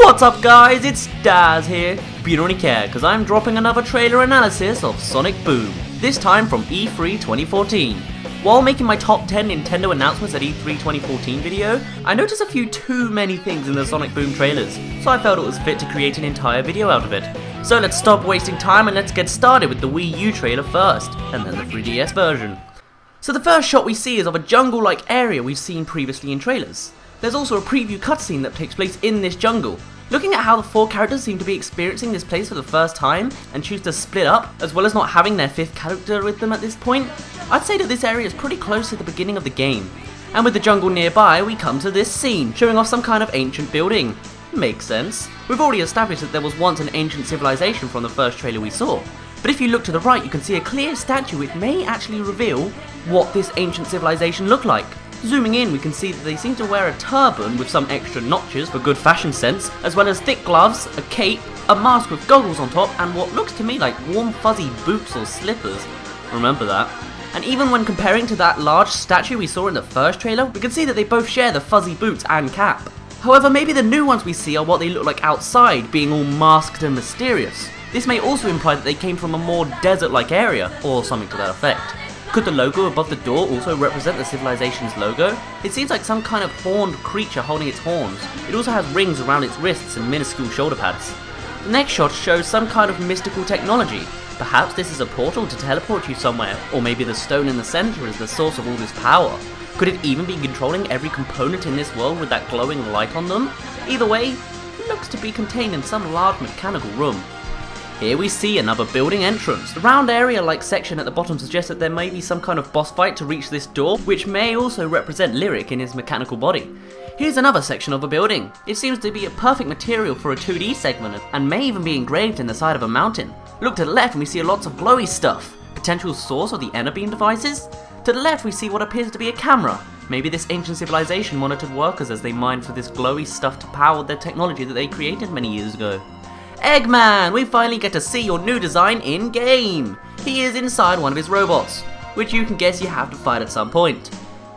What's up guys, it's Daz here, but you don't really care because I'm dropping another trailer analysis of Sonic Boom, this time from E3 2014. While making my top 10 Nintendo announcements at E3 2014 video, I noticed a few too many things in the Sonic Boom trailers, so I felt it was fit to create an entire video out of it. So let's stop wasting time and let's get started with the Wii U trailer first, and then the 3DS version. So the first shot we see is of a jungle-like area we've seen previously in trailers. There's also a preview cutscene that takes place in this jungle. Looking at how the four characters seem to be experiencing this place for the first time and choose to split up, as well as not having their fifth character with them at this point, I'd say that this area is pretty close to the beginning of the game. And with the jungle nearby, we come to this scene, showing off some kind of ancient building. Makes sense. We've already established that there was once an ancient civilization from the first trailer we saw. But if you look to the right, you can see a clear statue which may actually reveal what this ancient civilization looked like. Zooming in, we can see that they seem to wear a turban with some extra notches for good fashion sense, as well as thick gloves, a cape, a mask with goggles on top, and what looks to me like warm fuzzy boots or slippers. Remember that. And even when comparing to that large statue we saw in the first trailer, we can see that they both share the fuzzy boots and cap. However, maybe the new ones we see are what they look like outside, being all masked and mysterious. This may also imply that they came from a more desert-like area, or something to that effect. Could the logo above the door also represent the civilization's logo? It seems like some kind of horned creature holding its horns. It also has rings around its wrists and minuscule shoulder pads. The next shot shows some kind of mystical technology. Perhaps this is a portal to teleport you somewhere, or maybe the stone in the center is the source of all this power. Could it even be controlling every component in this world with that glowing light on them? Either way, it looks to be contained in some large mechanical room. Here we see another building entrance. The round area-like section at the bottom suggests that there may be some kind of boss fight to reach this door, which may also represent Lyric in his mechanical body. Here's another section of a building. It seems to be a perfect material for a 2D segment and may even be engraved in the side of a mountain. Look to the left and we see lots of glowy stuff. Potential source of the Enerbeam devices? To the left we see what appears to be a camera. Maybe this ancient civilization monitored workers as they mined for this glowy stuff to power their technology that they created many years ago. Eggman! We finally get to see your new design in-game! He is inside one of his robots, which you can guess you have to fight at some point.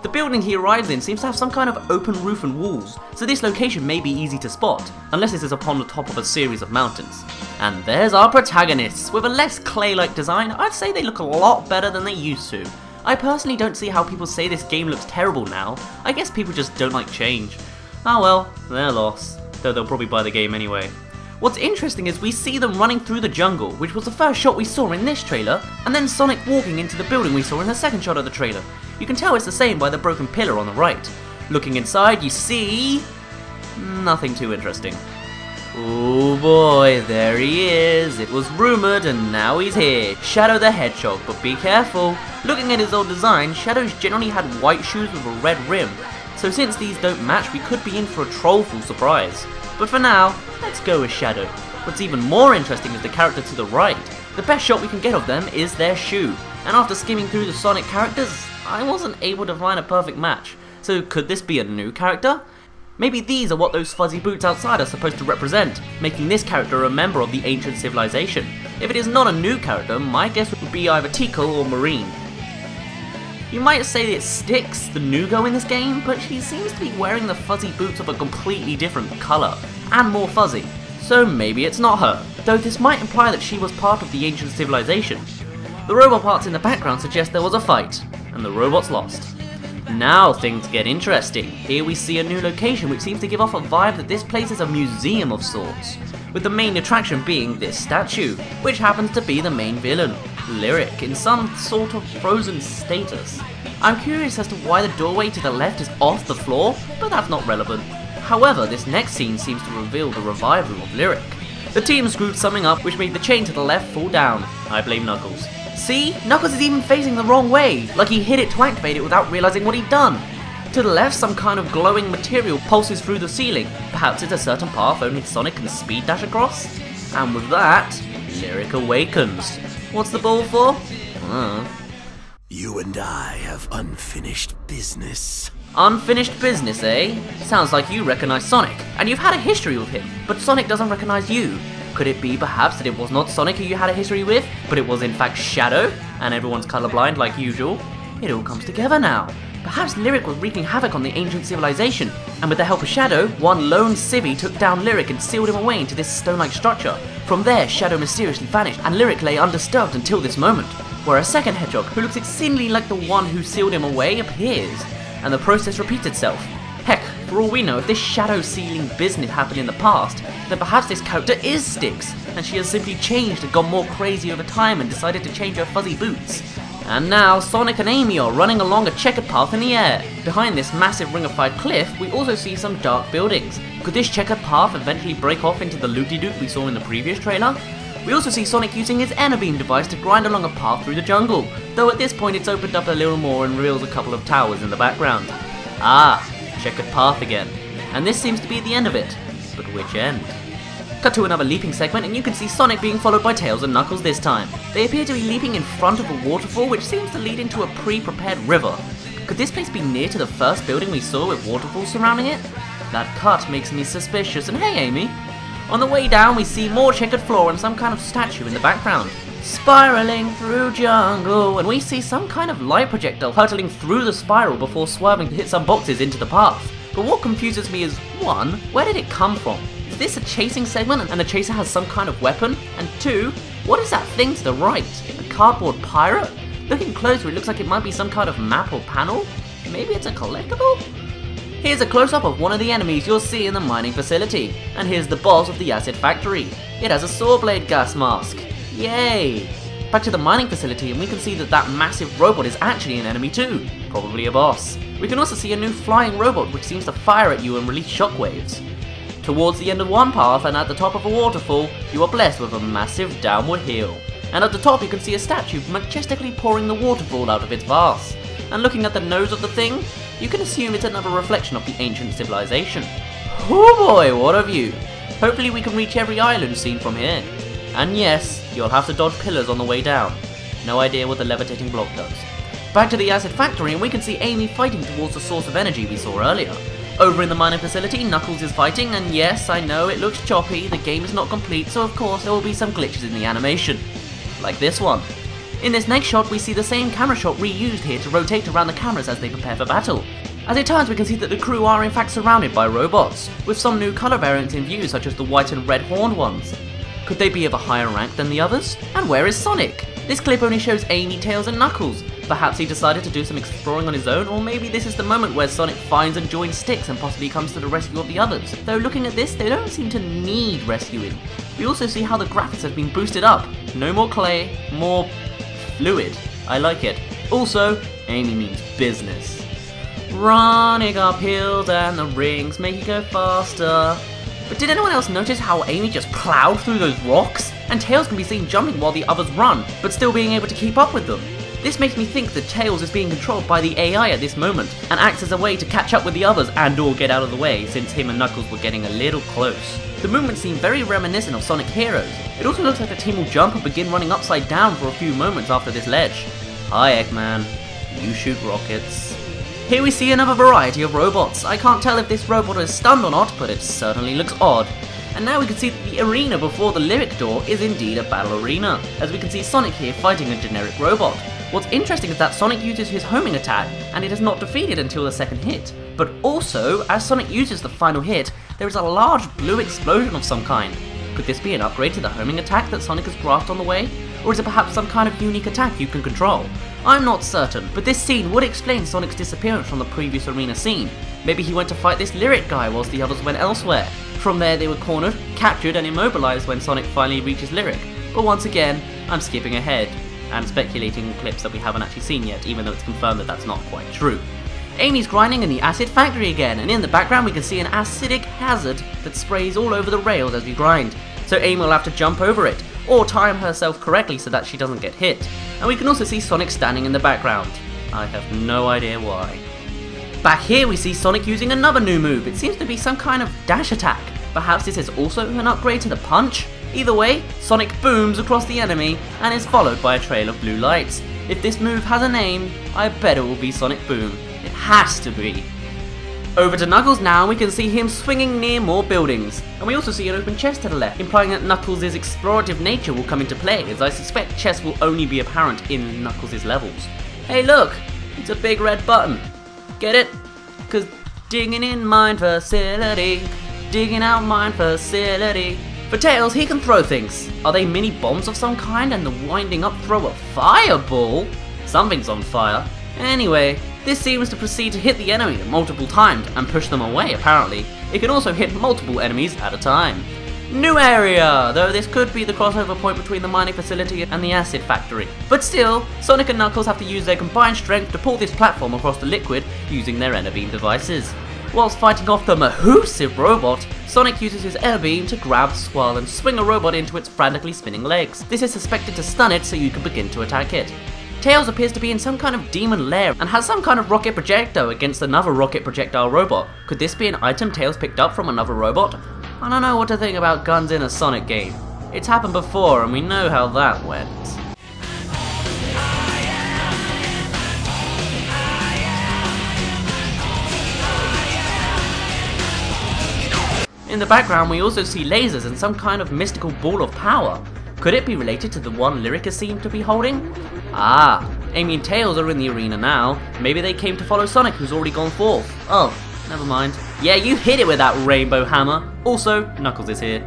The building he arrives in seems to have some kind of open roof and walls, so this location may be easy to spot, unless this is upon the top of a series of mountains. And there's our protagonists. With a less clay-like design, I'd say they look a lot better than they used to. I personally don't see how people say this game looks terrible now. I guess people just don't like change. Ah well, their loss, though they'll probably buy the game anyway. What's interesting is we see them running through the jungle, which was the first shot we saw in this trailer, and then Sonic walking into the building we saw in the second shot of the trailer. You can tell it's the same by the broken pillar on the right. Looking inside, you see... nothing too interesting. Oh boy, there he is. It was rumoured and now he's here. Shadow the Hedgehog, but be careful. Looking at his old design, Shadow's generally had white shoes with a red rim. So since these don't match, we could be in for a trollful surprise. But for now, let's go with Shadow. What's even more interesting is the character to the right. The best shot we can get of them is their shoe. And after skimming through the Sonic characters, I wasn't able to find a perfect match. So could this be a new character? Maybe these are what those fuzzy boots outside are supposed to represent, making this character a member of the ancient civilization. If it is not a new character, my guess would be either Tico or Marine. You might say it's Styx, the Nugo in this game, but she seems to be wearing the fuzzy boots of a completely different colour, and more fuzzy, so maybe it's not her, though this might imply that she was part of the ancient civilization. The robot parts in the background suggest there was a fight, and the robots lost. Now things get interesting. Here we see a new location which seems to give off a vibe that this place is a museum of sorts, with the main attraction being this statue, which happens to be the main villain, Lyric, in some sort of frozen status. I'm curious as to why the doorway to the left is off the floor, but that's not relevant. However, this next scene seems to reveal the revival of Lyric. The team screwed something up which made the chain to the left fall down. I blame Knuckles. See? Knuckles is even facing the wrong way, like he hit it to activate it without realizing what he'd done. To the left, some kind of glowing material pulses through the ceiling. Perhaps it's a certain path only Sonic can speed dash across? And with that, Lyric awakens. What's the ball for? You and I have unfinished business. Unfinished business, eh? Sounds like you recognize Sonic, and you've had a history with him, but Sonic doesn't recognize you. Could it be perhaps that it was not Sonic who you had a history with, but it was in fact Shadow, and everyone's colorblind like usual? It all comes together now. Perhaps Lyric was wreaking havoc on the ancient civilization, and with the help of Shadow, one lone civvy took down Lyric and sealed him away into this stone-like structure. From there, Shadow mysteriously vanished, and Lyric lay undisturbed until this moment, where a second hedgehog, who looks exceedingly like the one who sealed him away, appears, and the process repeats itself. Heck, for all we know, if this shadow sealing business happened in the past, then perhaps this character is Styx, and she has simply changed and gone more crazy over time and decided to change her fuzzy boots. And now, Sonic and Amy are running along a checkered path in the air. Behind this massive ringified cliff, we also see some dark buildings. Could this checkered path eventually break off into the loop-de-loop we saw in the previous trailer? We also see Sonic using his Enerbeam device to grind along a path through the jungle, though at this point it's opened up a little more and reveals a couple of towers in the background. Ah, checkered path again. And this seems to be the end of it. But which end? Cut to another leaping segment and you can see Sonic being followed by Tails and Knuckles this time. They appear to be leaping in front of a waterfall which seems to lead into a pre-prepared river. Could this place be near to the first building we saw with waterfalls surrounding it? That cut makes me suspicious, and hey Amy! On the way down we see more checkered floor and some kind of statue in the background. Spiraling through jungle, and we see some kind of light projectile hurtling through the spiral before swerving to hit some boxes into the path. But what confuses me is, 1, where did it come from? Is this a chasing segment and the chaser has some kind of weapon? And 2, what is that thing to the right? A cardboard pirate? Looking closer, it looks like it might be some kind of map or panel? Maybe it's a collectible? Here's a close-up of one of the enemies you'll see in the mining facility. And here's the boss of the acid factory. It has a saw blade gas mask. Yay! Back to the mining facility and we can see that that massive robot is actually an enemy too. Probably a boss. We can also see a new flying robot which seems to fire at you and release shockwaves. Towards the end of one path and at the top of a waterfall, you are blessed with a massive downward hill. And at the top you can see a statue majestically pouring the waterfall out of its vase. And looking at the nose of the thing, you can assume it's another reflection of the ancient civilization. Oh boy, what a view! Hopefully we can reach every island seen from here. And yes, you'll have to dodge pillars on the way down. No idea what the levitating block does. Back to the acid factory and we can see Amy fighting towards the source of energy we saw earlier. Over in the mining facility, Knuckles is fighting, and yes, I know it looks choppy, the game is not complete, so of course there will be some glitches in the animation. Like this one. In this next shot, we see the same camera shot reused here to rotate around the cameras as they prepare for battle. As it turns, we can see that the crew are in fact surrounded by robots, with some new colour variants in view, such as the white and red horned ones. Could they be of a higher rank than the others? And where is Sonic? This clip only shows Amy, Tails and Knuckles. Perhaps he decided to do some exploring on his own, or maybe this is the moment where Sonic finds and joins Styx and possibly comes to the rescue of the others. Though looking at this, they don't seem to need rescuing. We also see how the graphics have been boosted up. No more clay, more fluid. I like it. Also, Amy means business. Running up hills and the rings make you go faster. But did anyone else notice how Amy just plowed through those rocks? And Tails can be seen jumping while the others run, but still being able to keep up with them. This makes me think that Tails is being controlled by the AI at this moment, and acts as a way to catch up with the others and or get out of the way, since him and Knuckles were getting a little close. The movements seem very reminiscent of Sonic Heroes. It also looks like the team will jump and begin running upside down for a few moments after this ledge. Hi Eggman, you shoot rockets. Here we see another variety of robots. I can't tell if this robot is stunned or not, but it certainly looks odd. And now we can see that the arena before the lyric door is indeed a battle arena, as we can see Sonic here fighting a generic robot. What's interesting is that Sonic uses his homing attack, and it is not defeated until the second hit. But also, as Sonic uses the final hit, there is a large blue explosion of some kind. Could this be an upgrade to the homing attack that Sonic has grasped on the way? Or is it perhaps some kind of unique attack you can control? I'm not certain, but this scene would explain Sonic's disappearance from the previous arena scene. Maybe he went to fight this lyric guy whilst the others went elsewhere. From there they were cornered, captured and immobilized when Sonic finally reaches Lyric. But once again, I'm skipping ahead and speculating clips that we haven't actually seen yet, even though it's confirmed that that's not quite true. Amy's grinding in the acid factory again, and in the background we can see an acidic hazard that sprays all over the rails as we grind. So Amy will have to jump over it, or time herself correctly so that she doesn't get hit. And we can also see Sonic standing in the background. I have no idea why. Back here we see Sonic using another new move. It seems to be some kind of dash attack. Perhaps this is also an upgrade to the punch? Either way, Sonic booms across the enemy and is followed by a trail of blue lights. If this move has a name, I bet it will be Sonic Boom. It has to be. Over to Knuckles now, and we can see him swinging near more buildings. And we also see an open chest to the left, implying that Knuckles' explorative nature will come into play, as I suspect chests will only be apparent in Knuckles' levels. Hey look! It's a big red button. Get it? Cause digging in mine facility, digging out mine facility. For Tails, he can throw things. Are they mini bombs of some kind and the winding up throw a fireball? Something's on fire. Anyway, this seems to proceed to hit the enemy multiple times and push them away apparently. It can also hit multiple enemies at a time. New area! Though this could be the crossover point between the mining facility and the acid factory. But still, Sonic and Knuckles have to use their combined strength to pull this platform across the liquid using their Energy Beam devices. Whilst fighting off the mahoosive robot, Sonic uses his air beam to grab, swirl and swing a robot into its frantically spinning legs. This is suspected to stun it so you can begin to attack it. Tails appears to be in some kind of demon lair and has some kind of rocket projectile against another rocket projectile robot. Could this be an item Tails picked up from another robot? I don't know what to think about guns in a Sonic game. It's happened before and we know how that went. In the background we also see lasers and some kind of mystical ball of power. Could it be related to the one Lyric is seen to be holding? Ah, Amy and Tails are in the arena now. Maybe they came to follow Sonic who's already gone forth. Oh, never mind. Yeah, you hit it with that rainbow hammer. Also, Knuckles is here.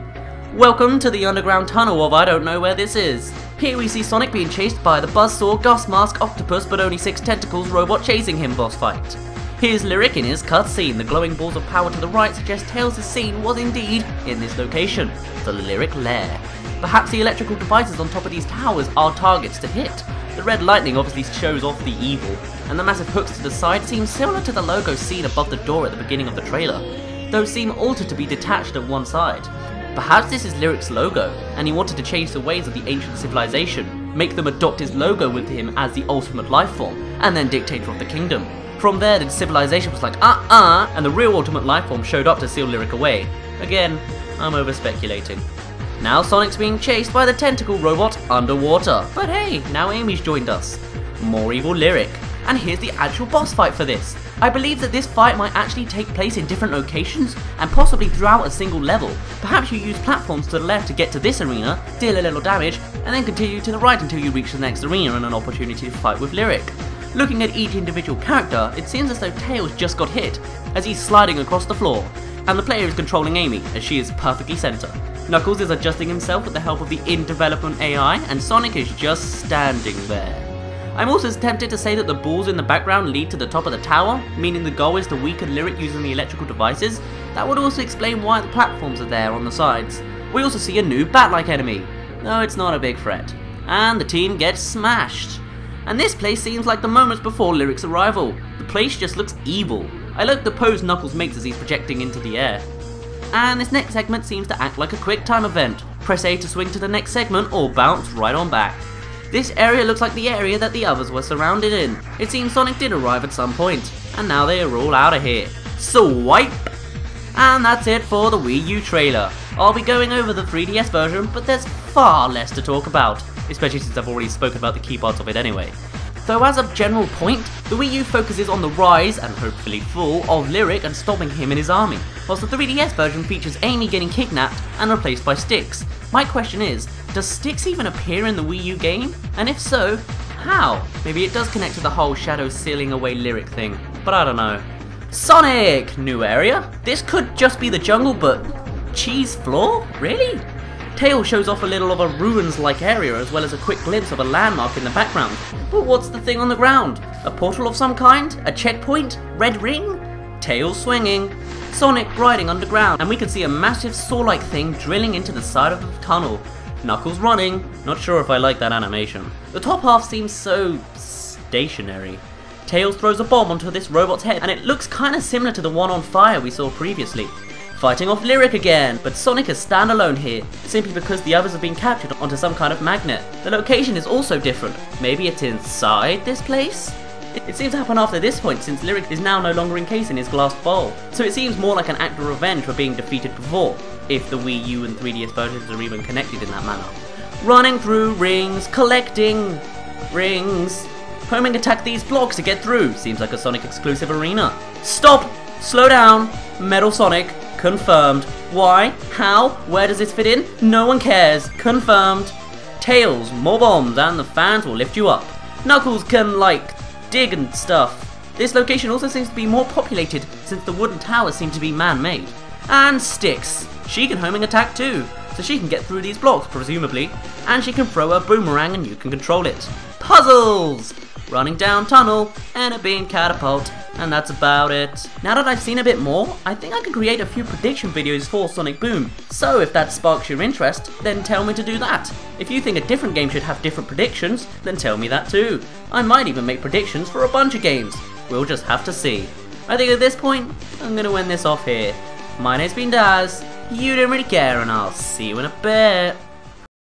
Welcome to the underground tunnel of I don't know where this is. Here we see Sonic being chased by the Buzzsaw, Gus Mask, Octopus but only 6 tentacles robot chasing him boss fight. Here's Lyric in his cutscene. The glowing balls of power to the right suggest Tails' scene was indeed in this location, the Lyric Lair. Perhaps the electrical devices on top of these towers are targets to hit. The red lightning obviously shows off the evil, and the massive hooks to the side seem similar to the logo seen above the door at the beginning of the trailer, though seem altered to be detached at one side. Perhaps this is Lyric's logo, and he wanted to change the ways of the ancient civilization, make them adopt his logo with him as the ultimate life form, and then dictator of the kingdom. From there, the civilization was like, and the real ultimate life form showed up to seal Lyric away. Again, I'm over-speculating. Now Sonic's being chased by the tentacle robot underwater. But hey, now Amy's joined us. More evil Lyric. And here's the actual boss fight for this. I believe that this fight might actually take place in different locations and possibly throughout a single level. Perhaps you use platforms to the left to get to this arena, deal a little damage, and then continue to the right until you reach the next arena and an opportunity to fight with Lyric. Looking at each individual character, it seems as though Tails just got hit, as he's sliding across the floor, and the player is controlling Amy, as she is perfectly center. Knuckles is adjusting himself with the help of the in-development AI, and Sonic is just standing there. I'm also tempted to say that the balls in the background lead to the top of the tower, meaning the goal is to weaken Lyric using the electrical devices. That would also explain why the platforms are there on the sides. We also see a new bat-like enemy, though it's not a big threat. And the team gets smashed. And this place seems like the moments before Lyric's arrival. The place just looks evil. I like the pose Knuckles makes as he's projecting into the air. And this next segment seems to act like a quick time event. Press A to swing to the next segment or bounce right on back. This area looks like the area that the others were surrounded in. It seems Sonic did arrive at some point, and now they are all out of here. Swipe! And that's it for the Wii U trailer. I'll be going over the 3DS version, but there's far less to talk about, especially since I've already spoken about the key parts of it anyway. Though as a general point, the Wii U focuses on the rise, and hopefully fall, of Lyric and stopping him and his army, whilst the 3DS version features Amy getting kidnapped and replaced by Styx. My question is, does Styx even appear in the Wii U game? And if so, how? Maybe it does connect to the whole Shadow sealing away Lyric thing, but I don't know. Sonic! New area? This could just be the jungle, but cheese floor? Really? Tails shows off a little of a ruins-like area as well as a quick glimpse of a landmark in the background. But what's the thing on the ground? A portal of some kind? A checkpoint? Red ring? Tails swinging. Sonic riding underground, and we can see a massive saw-like thing drilling into the side of the tunnel. Knuckles running. Not sure if I like that animation. The top half seems so stationary. Tails throws a bomb onto this robot's head, and it looks kinda similar to the one on fire we saw previously. Fighting off Lyric again, but Sonic is standalone here, simply because the others have been captured onto some kind of magnet. The location is also different. Maybe it's inside this place? It seems to happen after this point, since Lyric is now no longer encased in his glass bowl. So it seems more like an act of revenge for being defeated before, if the Wii U and 3DS versions are even connected in that manner. Running through rings, collecting rings. Homing attack these blocks to get through. Seems like a Sonic exclusive arena. Stop! Slow down! Metal Sonic. Confirmed. Why? How? Where does this fit in? No one cares. Confirmed. Tails, more bombs, and the fans will lift you up. Knuckles can, like, dig and stuff. This location also seems to be more populated since the wooden towers seem to be man-made. And Sticks. She can homing attack too, so she can get through these blocks presumably, and she can throw a boomerang and you can control it. Puzzles! Running down tunnel, and a beam catapult, and that's about it. Now that I've seen a bit more, I think I can create a few prediction videos for Sonic Boom. So if that sparks your interest, then tell me to do that. If you think a different game should have different predictions, then tell me that too. I might even make predictions for a bunch of games. We'll just have to see. I think at this point, I'm gonna end this off here. My name's been Daz, you don't really care, and I'll see you in a bit.